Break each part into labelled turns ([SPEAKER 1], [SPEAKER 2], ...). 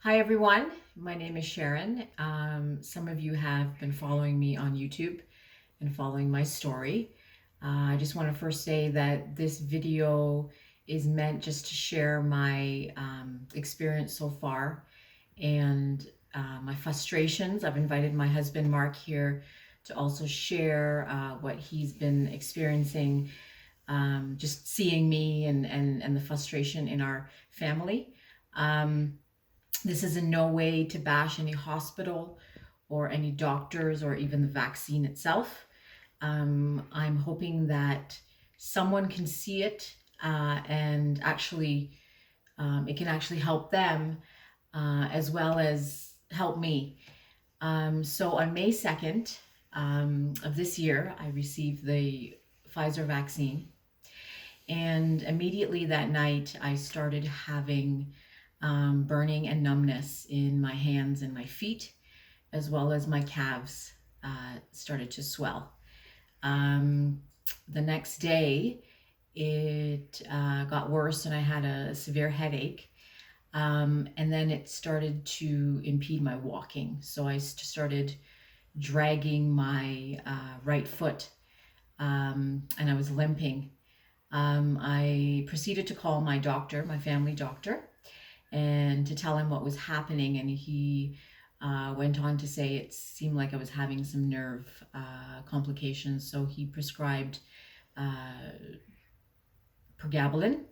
[SPEAKER 1] Hi everyone, my name is Sharon. Some of you have been following me on YouTube and following my story. I just want to first say that this video is meant just to share my experience so far and my frustrations. I've invited my husband Mark here to also share what he's been experiencing, just seeing me and the frustration in our family. This is in no way to bash any hospital or any doctors or even the vaccine itself. I'm hoping that someone can see it and actually it can actually help them as well as help me. So on May 2nd of this year, I received the Pfizer vaccine. And immediately that night, I started having burning and numbness in my hands and my feet, as well as my calves started to swell. Um, the next day, it got worse and I had a severe headache. And then it started to impede my walking. So I started dragging my right foot and I was limping. I proceeded to call my doctor, my family doctor, and to tell him what was happening. And he went on to say it seemed like I was having some nerve complications. So he prescribed pregabalin,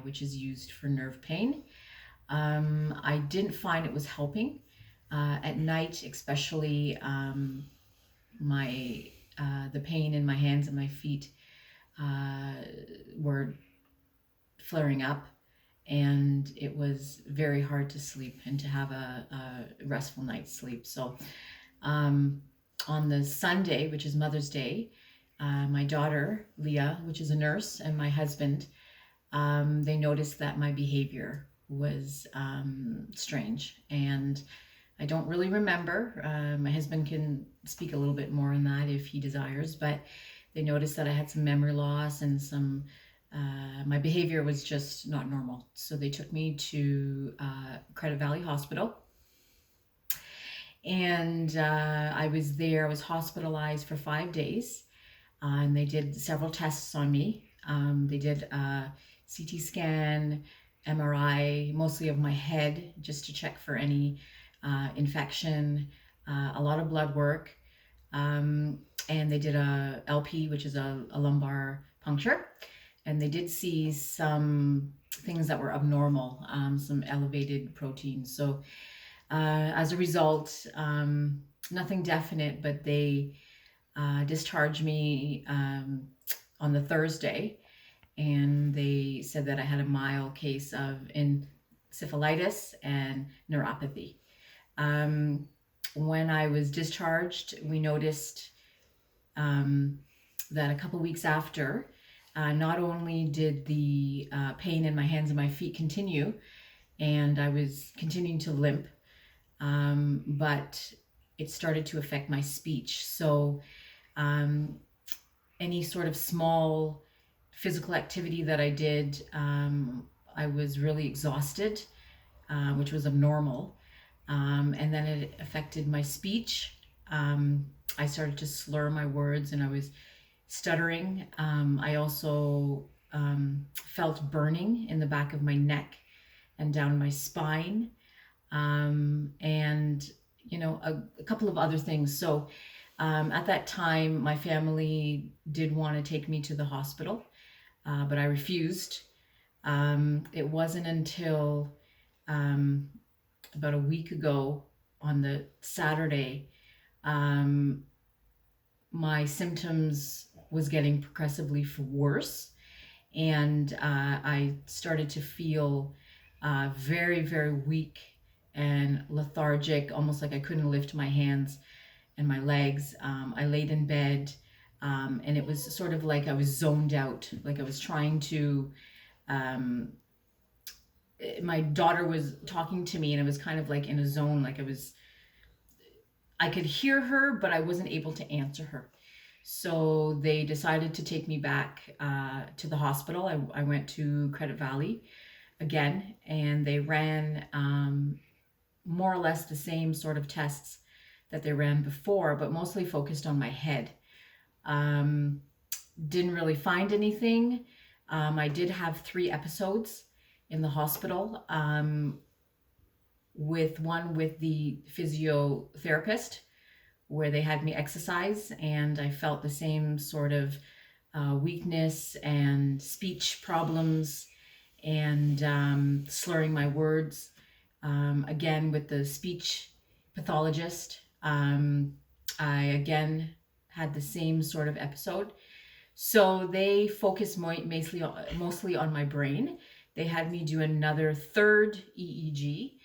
[SPEAKER 1] which is used for nerve pain. I didn't find it was helping. At night, especially, my the pain in my hands and my feet were flaring up, and it was very hard to sleep and to have a restful night's sleep. So on the Sunday, which is Mother's Day, my daughter Leah, which is a nurse, and my husband, they noticed that my behavior was strange, and I don't really remember. My husband can speak a little bit more on that if he desires, but they noticed that I had some memory loss and some my behavior was just not normal. So they took me to Credit Valley Hospital, and I was there. I was hospitalized for 5 days, and they did several tests on me. They did a CT scan, MRI, mostly of my head, just to check for any infection, a lot of blood work, and they did a LP, which is a lumbar puncture, and they did see some things that were abnormal, some elevated proteins. So as a result, nothing definite, but they discharged me on the Thursday, and they said that I had a mild case of encephalitis and neuropathy. When I was discharged, we noticed that a couple weeks after, not only did the pain in my hands and my feet continue, and I was continuing to limp, but it started to affect my speech. So any sort of small physical activity that I did, I was really exhausted, which was abnormal. And then it affected my speech. I started to slur my words and I was stuttering. I also felt burning in the back of my neck and down my spine, and a couple of other things. So at that time, my family did want to take me to the hospital, but I refused. It wasn't until about a week ago on the Saturday, my symptoms was getting progressively worse, and I started to feel very, very weak and lethargic, almost like I couldn't lift my hands and my legs. I laid in bed, and it was sort of like I was zoned out, like I was trying to. My daughter was talking to me, and it was kind of like in a zone, like I could hear her, but I wasn't able to answer her. So they decided to take me back to the hospital. I went to Credit Valley again, and they ran more or less the same sort of tests that they ran before, but mostly focused on my head. Um, didn't really find anything. I did have 3 episodes in the hospital, with one with the physiotherapist where they had me exercise, and I felt the same sort of weakness and speech problems and slurring my words. Again, with the speech pathologist, I again had the same sort of episode. So they focused mostly on my brain. They had me do another third EEG,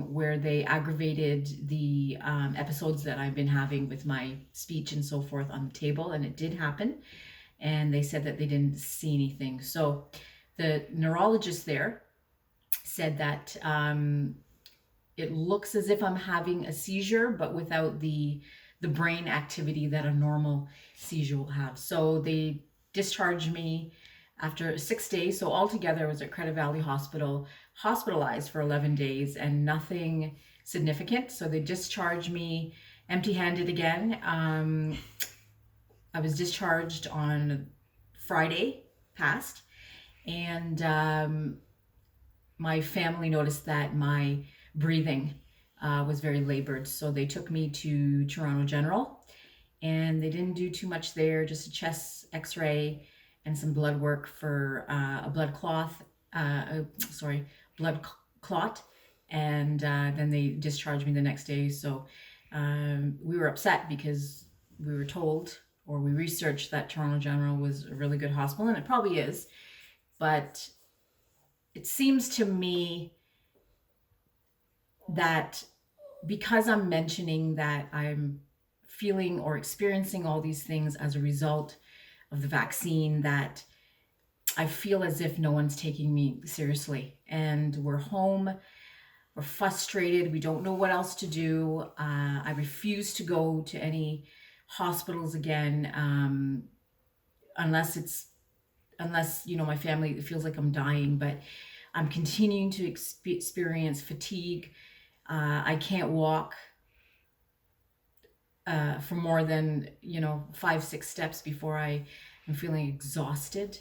[SPEAKER 1] where they aggravated the episodes that I've been having with my speech and so forth on the table, and it did happen. And they said that they didn't see anything. So the neurologist there said that it looks as if I'm having a seizure, but without the brain activity that a normal seizure will have. So they discharged me after 6 days. So altogether, I was at Credit Valley Hospital, hospitalized for 11 days, and nothing significant. So they discharged me empty-handed again. I was discharged on Friday past, and my family noticed that my breathing was very labored. So they took me to Toronto General, and they didn't do too much there, just a chest x-ray and some blood work for a blood clot. And then they discharged me the next day. So we were upset because we were told, or we researched, that Toronto General was a really good hospital, and it probably is. But it seems to me that because I'm mentioning that I'm feeling or experiencing all these things as a result of the vaccine, that I feel as if no one's taking me seriously. And we're home, we're frustrated, we don't know what else to do. I refuse to go to any hospitals again, unless my family feels like I'm dying. But I'm continuing to experience fatigue. I can't walk for more than 5-6 steps before I am feeling exhausted.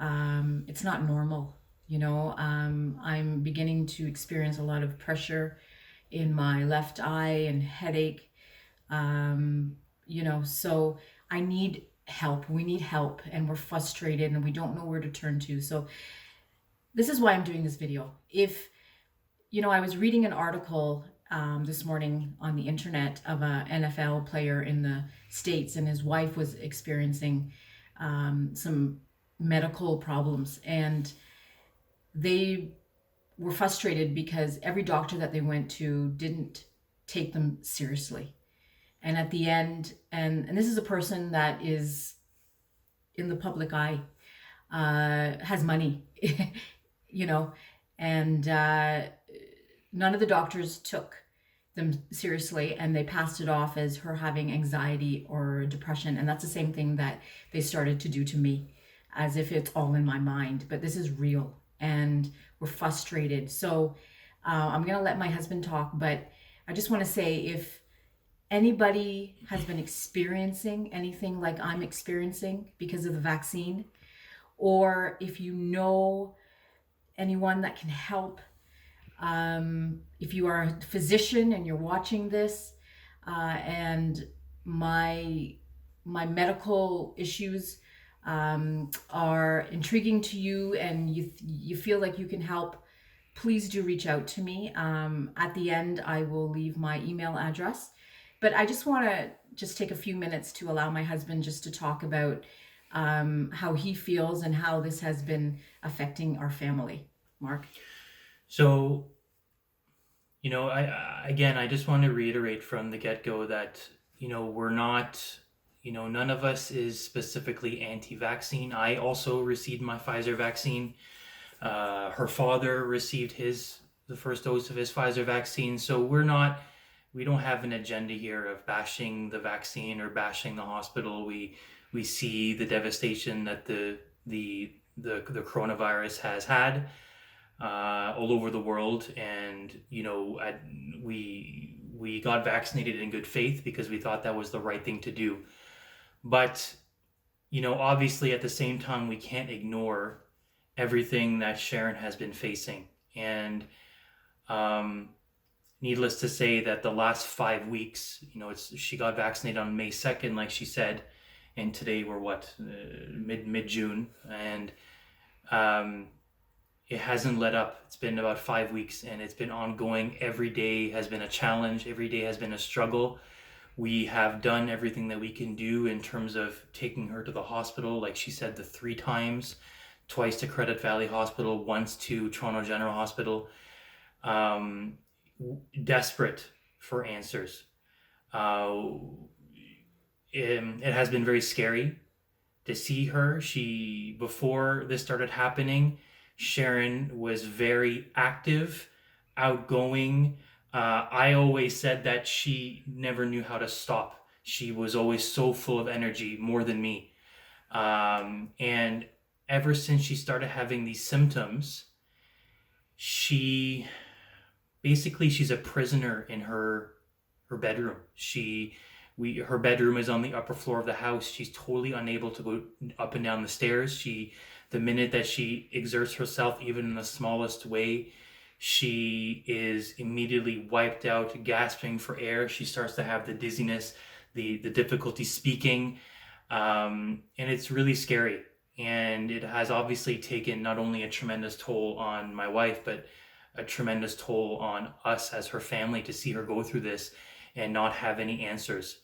[SPEAKER 1] It's not normal. I'm beginning to experience a lot of pressure in my left eye and headache. So I need help. We need help, and we're frustrated, and we don't know where to turn to. So this is why I'm doing this video. If I was reading an article this morning on the internet of a NFL player in the States, and his wife was experiencing some medical problems, and they were frustrated because every doctor that they went to didn't take them seriously. And at the end, and this is a person that is in the public eye, has money, and none of the doctors took them seriously, and they passed it off as her having anxiety or depression. And that's the same thing that they started to do to me, as if it's all in my mind. But this is real, and we're frustrated. So I'm going to let my husband talk, but I just want to say, if anybody has been experiencing anything like I'm experiencing because of the vaccine, or if you know anyone that can help, if you are a physician and you're watching this, and my medical issues are intriguing to you, and you feel like you can help, please do reach out to me. At the end, I will leave my email address. But I just want to take a few minutes to allow my husband just to talk about how he feels and how this has been affecting our family. Mark?
[SPEAKER 2] So, I just want to reiterate from the get-go that, we're not, none of us is specifically anti-vaccine. I also received my Pfizer vaccine. Her father received the first dose of his Pfizer vaccine. So we don't have an agenda here of bashing the vaccine or bashing the hospital. We see the devastation that the coronavirus has had. all over the world, and we got vaccinated in good faith because we thought that was the right thing to do. But obviously at the same time, we can't ignore everything that Sharon has been facing, and um, needless to say that the last 5 weeks, she got vaccinated on May 2nd, like she said, and today we're what, mid June, and um, it hasn't let up. It's been about 5 weeks, and it's been ongoing. Every day has been a challenge. Every day has been a struggle. We have done everything that we can do in terms of taking her to the hospital, like she said, the 3 times, twice to Credit Valley Hospital, once to Toronto General Hospital. Um, Desperate for answers. It has been very scary to see her. Before this started happening, Sharon was very active, outgoing. I always said that she never knew how to stop. She was always so full of energy, more than me. And ever since she started having these symptoms, she she's a prisoner in her bedroom. Her bedroom is on the upper floor of the house. She's totally unable to go up and down the stairs. The minute that she exerts herself, even in the smallest way, she is immediately wiped out, gasping for air. She starts to have the dizziness, the difficulty speaking, and it's really scary. And it has obviously taken not only a tremendous toll on my wife, but a tremendous toll on us as her family to see her go through this and not have any answers.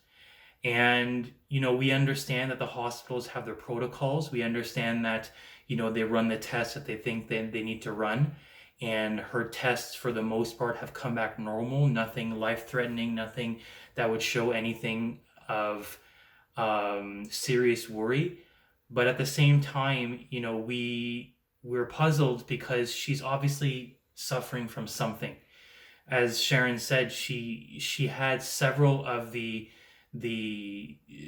[SPEAKER 2] And, we understand that the hospitals have their protocols. We understand that, they run the tests that they think they need to run. And her tests, for the most part, have come back normal, nothing life-threatening, nothing that would show anything of serious worry. But at the same time, we're puzzled because she's obviously suffering from something. As Sharon said, she had several of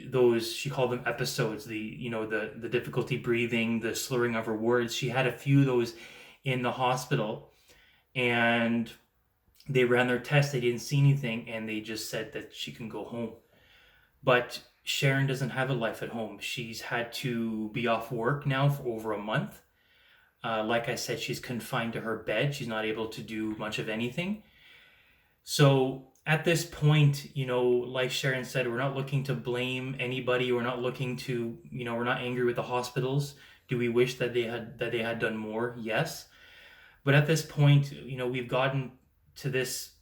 [SPEAKER 2] those, she called them episodes, the difficulty breathing, the slurring of her words. She had a few of those in the hospital, and they ran their tests. They didn't see anything, and they just said that she can go home. But Sharon doesn't have a life at home. She's had to be off work now for over a month. Like I said, she's confined to her bed. She's not able to do much of anything. So at this point, like Sharon said, we're not looking to blame anybody. We're not looking to, we're not angry with the hospitals. Do we wish that they had done more? Yes. But at this point, we've gotten to this,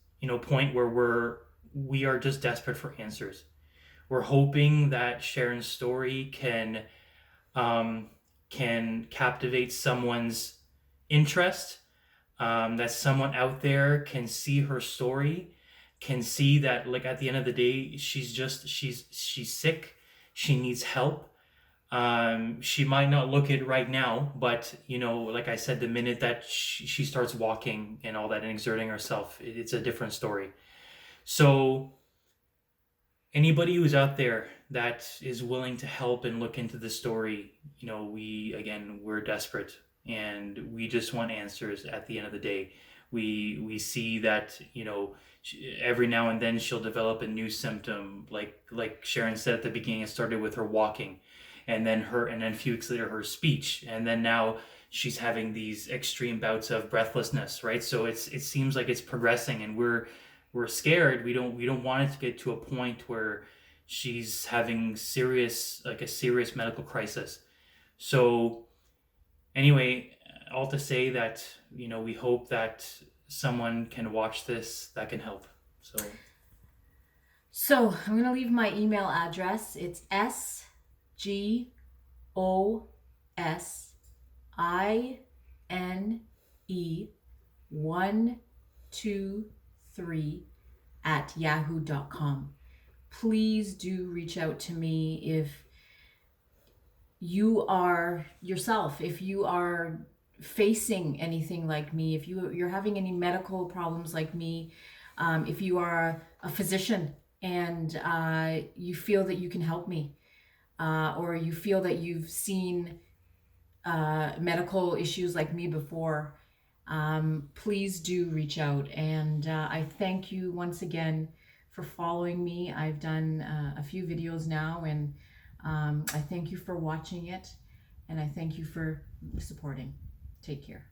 [SPEAKER 2] point where we are just desperate for answers. We're hoping that Sharon's story can captivate someone's interest, that someone out there can see her story, can see that, like, at the end of the day, she's sick, she needs help. She might not look it right now, but like I said, the minute that she starts walking and all that and exerting herself, it's a different story. So anybody who's out there that is willing to help and look into the story, we're desperate, and we just want answers. At the end of the day, we see that every now and then she'll develop a new symptom, like Sharon said at the beginning. It started with her walking, and then a few weeks later her speech, and then now she's having these extreme bouts of breathlessness, right? So it seems like it's progressing, and we're scared. We don't want it to get to a point where she's having a serious medical crisis. So anyway, all to say that, we hope that someone can watch this that can help.
[SPEAKER 1] So I'm going to leave my email address. It's SGOSINE123@yahoo.com. Please do reach out to me if you are yourself, if you are facing anything like me, if you're having any medical problems like me, if you are a physician and you feel that you can help me, or you feel that you've seen medical issues like me before, please do reach out. And I thank you once again for following me. I've done a few videos now, and I thank you for watching it, and I thank you for supporting. Take care.